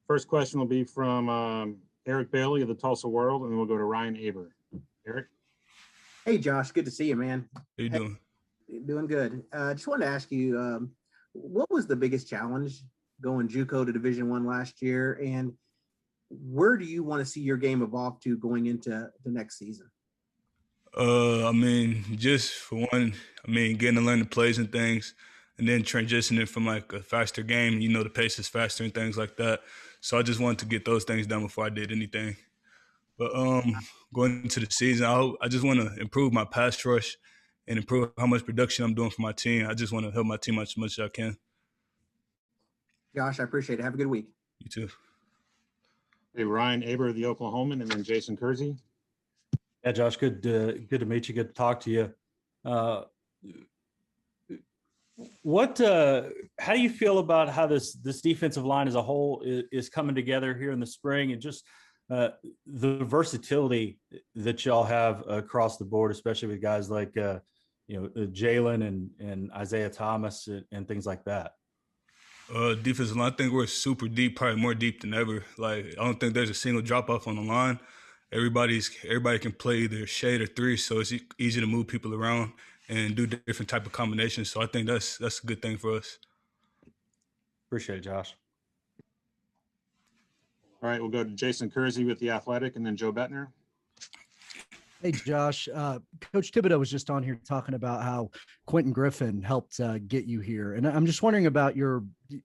First question will be from Eric Bailey of the Tulsa World, and then we'll go to Ryan Aber. Eric? Hey, Josh. Good to see you, man. How you doing? Doing good. Just wanted to ask you, what was the biggest challenge going JUCO to Division I last year, and where do you want to see your game evolve to going into the next season? I mean, just for one, getting to learn the plays and things, and then transitioning from like a faster game, the pace is faster and things like that. So I just wanted to get those things done before I did anything. But going into the season, I just want to improve my pass rush and improve how much production I'm doing for my team. I just want to help my team as much as I can. Josh, I appreciate it. Have a good week. You too. Hey, Ryan Aber, the Oklahoman, and then Jason Kersey. Yeah, Josh, good to meet you. Good to talk to you. How do you feel about how this defensive line as a whole is coming together here in the spring, and just the versatility that y'all have across the board, especially with guys like Jalen and Isaiah Thomas and things like that? Defensive line, I think we're super deep, probably more deep than ever. Like, I don't think there's a single drop off on the line. Everybody can play either shade or three, so it's easy to move people around and do different type of combinations. So I think that's a good thing for us. Appreciate it, Josh. All right, we'll go to Jason Kersey with The Athletic, and then Joe Bettner. Hey, Josh. Coach Thibodeau was just on here talking about how Quentin Griffin helped get you here. And I'm just wondering about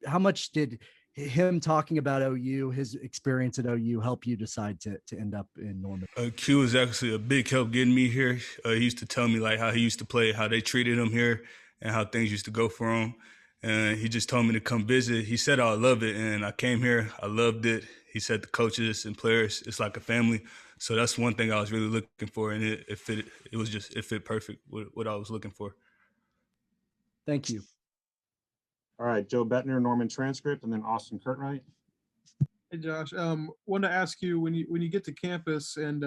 how much did him talking about OU, his experience at OU, help you decide to end up in Norman? Q was actually a big help getting me here. He used to tell me like how he used to play, how they treated him here, and how things used to go for him. And he just told me to come visit. He said I love it, and I came here. I loved it. He said the coaches and players, it's like a family. So that's one thing I was really looking for, and it fit. It fit perfect with what I was looking for. Thank you. All right, Joe Bettner, Norman Transcript, and then Austin Curtright. Hey, Josh. Wanted to ask you, when you get to campus and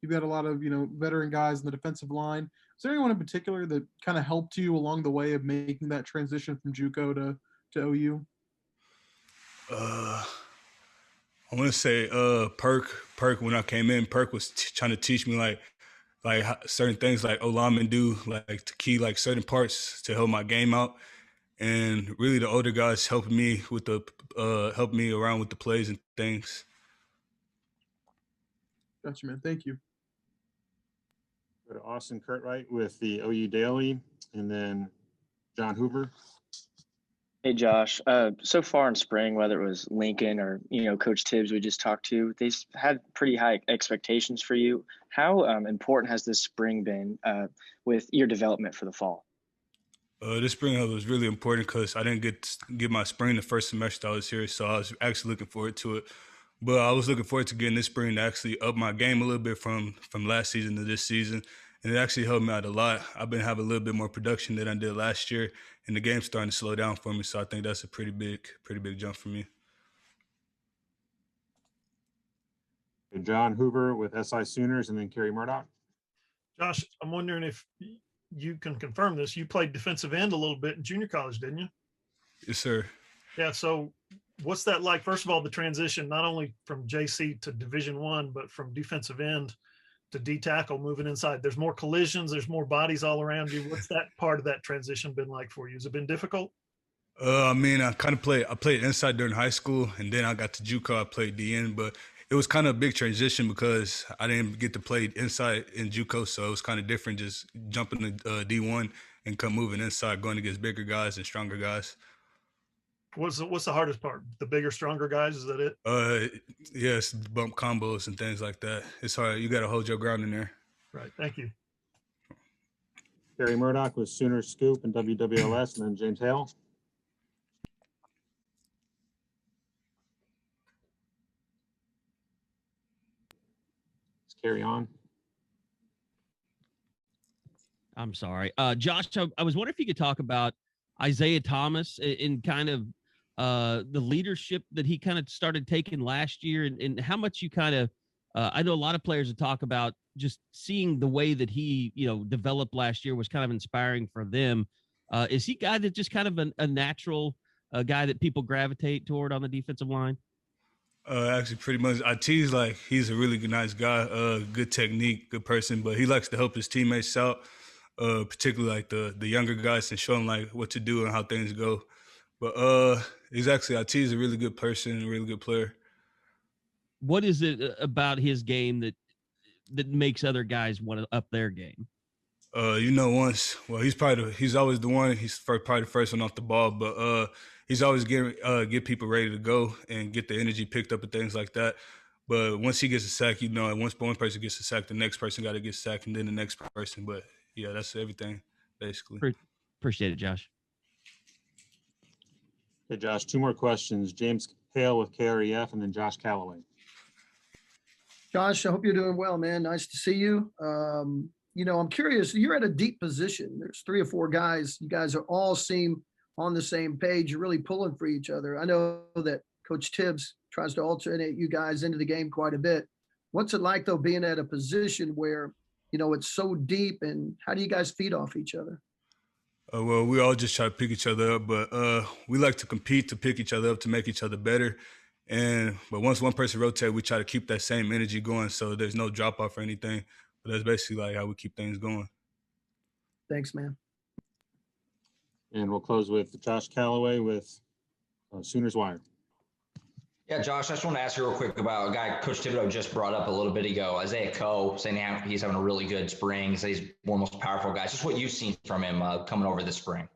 you've got a lot of veteran guys in the defensive line, is there anyone in particular that kind of helped you along the way of making that transition from JUCO to OU? I want to say Perk. When I came in, Perk was trying to teach me like certain things like linemen do, like to key like certain parts to help my game out. And really, the older guys helped me help me around with the plays and things. Gotcha, man. Thank you. Go to Austin Curtright with the OU Daily, and then John Hoover. Hey, Josh. So far in spring, whether it was Lincoln or Coach Tibbs we just talked to, they had pretty high expectations for you. How important has this spring been with your development for the fall? This spring was really important because I didn't get my spring the first semester I was here, so I was actually looking forward to it. But I was looking forward to getting this spring to actually up my game a little bit from last season to this season, and it actually helped me out a lot. I've been having a little bit more production than I did last year, and the game's starting to slow down for me, so I think that's a pretty big jump for me. John Hoover with SI Sooners, and then Kerry Murdoch. Josh, I'm wondering if you can confirm this. You played defensive end a little bit in junior college, didn't you? Yes, sir. Yeah. So what's that like? First of all, the transition, not only from JC to Division I, but from defensive end to D tackle moving inside. There's more collisions. There's more bodies all around you. What's that part of that transition been like for you? Has it been difficult? I played inside during high school, and then I got to JUCO. I played DN, but it was kind of a big transition because I didn't get to play inside in JUCO, so it was kind of different just jumping to D1 and moving inside, going against bigger guys and stronger guys. What's the hardest part? The bigger, stronger guys? Is that it? Yes, bump combos and things like that. It's hard. You got to hold your ground in there. Right. Thank you. Kerry Murdoch with Sooner Scoop and WWLS, and then James Hale. Carry on. I'm sorry. Josh, I was wondering if you could talk about Isaiah Thomas in kind of the leadership that he kind of started taking last year, and how much you kind of I know a lot of players that talk about just seeing the way that he, developed last year was kind of inspiring for them. Is he a guy that just kind of a natural guy that people gravitate toward on the defensive line? Actually, pretty much. IT's like he's a really good, nice guy. Good technique, good person, but he likes to help his teammates out, particularly like the younger guys, and show them like what to do and how things go. But he's actually IT's a really good person, a really good player. What is it about his game that makes other guys want to up their game? He's always the one. Probably the first one off the ball, but he's always get people ready to go and get the energy picked up and things like that. But once he gets a sack, once one person gets a sack, the next person got to get sacked, and then the next person. But yeah, that's everything basically. Appreciate it, Josh. Okay, Josh, two more questions. James Hale with KREF, and then Josh Calloway. Josh, I hope you're doing well, man. Nice to see you. I'm curious, you're at a deep position. There's 3 or 4 guys. You guys all seem on the same page. You're really pulling for each other. I know that Coach Tibbs tries to alternate you guys into the game quite a bit. What's it like, though, being at a position where, it's so deep, and how do you guys feed off each other? Well, we all just try to pick each other up, but we like to compete to pick each other up to make each other better. But once one person rotates, we try to keep that same energy going, so there's no drop off or anything. But that's basically like how we keep things going. Thanks, man. And we'll close with Josh Calloway with Sooners Wire. Yeah, Josh, I just want to ask you real quick about a guy Coach Thibodeau just brought up a little bit ago, Isaiah Coe, saying he's having a really good spring. He says he's one of the most powerful guys. Just what you've seen from him coming over this spring.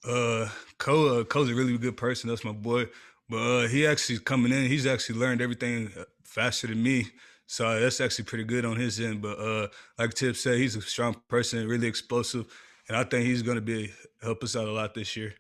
Coe's a really good person. That's my boy. But he actually coming in, he's actually learned everything faster than me. So that's actually pretty good on his end. But like Tip said, he's a strong person, really explosive. And I think he's going to help us out a lot this year.